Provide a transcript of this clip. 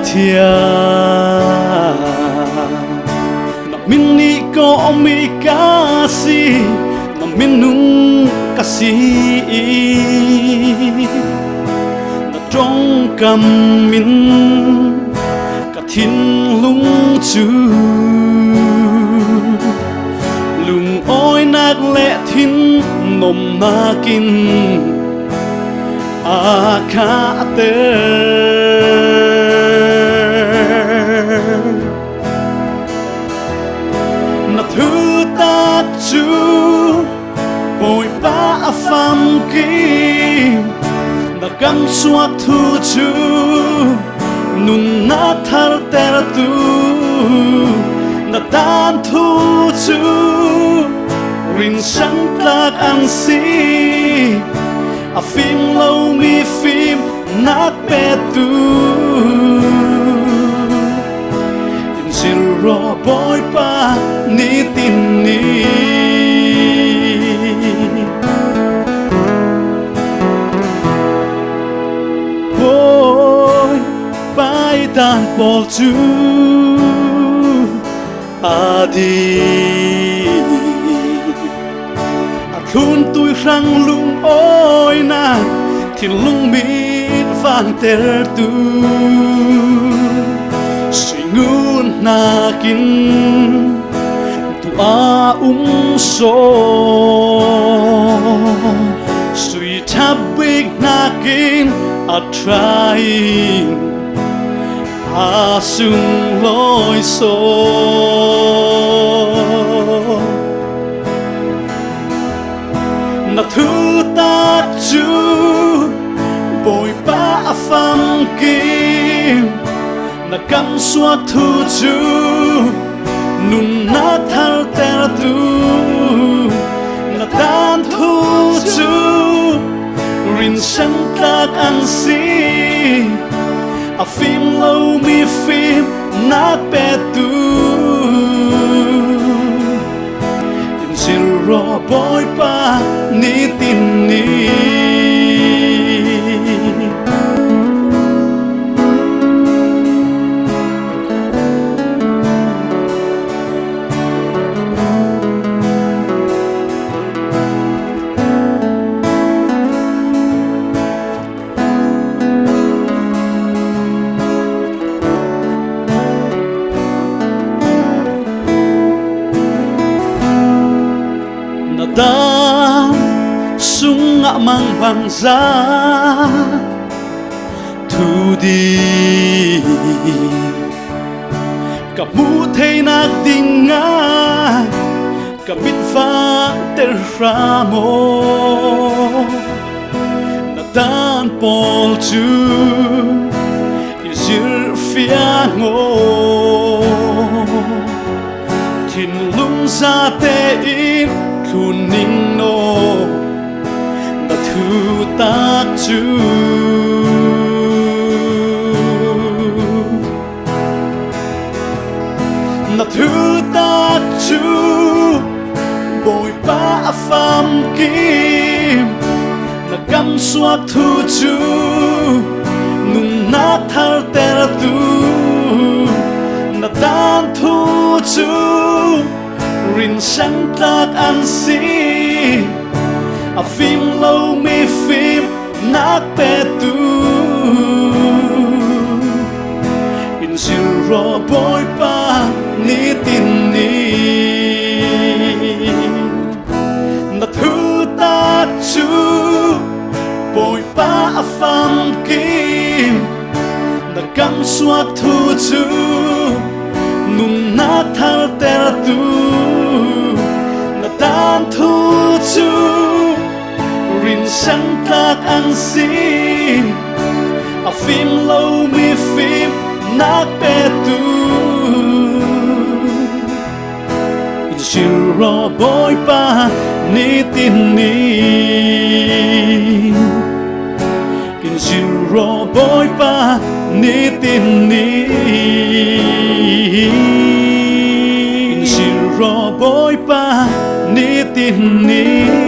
thia na minni ko mi kasi na minung kasi na trong cầm min cả thiên lung chu lung oi nạc lệ thiên nôm na kin a kha te na thứ ta chu bồi ba phàm kim na cam suat thu chu nun na thar ter tu na tan thu chu rin sang tak an si a phim lâu mi phim nát pe tu in zero boy pa ni tin ni boy pai tan bol chu adi khun tôi răng lung ôi na thiên lung mít vang ter tu suy ngun na kin tu a so suy thab big na kin a trying a sung loi so na thứ ta chu bồi ba phàm kim na cam suat thu chu nun na thar ter tu na tan thu chu rin sang tak an si a phim lâu mi phim nát pe tu zero boy pa ni tin ni ta sung ngã mang vàng ra thu đi cả mũ thấy nát tình ngã cả biết phá ter ra mô na tan pol chu izir phía ngô thiên lung ra te in khun ning no na thu ta chu na thu ta chu bồi ba phàm kim na cam suat thu chu nun na thar ter tu na tan thu chu rin sang tak an si a phim lâu mi phim nát pe tu in zero boy pa ni tin ni na thu ta chu bồi pa phàm kim na cam suat thu chu nun na thar ter tu na tan thu chu rin sang tak an si a phim lâu mi phim nát pe tu in zero boy pa ni tin ni in zero boy pa ni tin ni in zero boy pa ni tin ni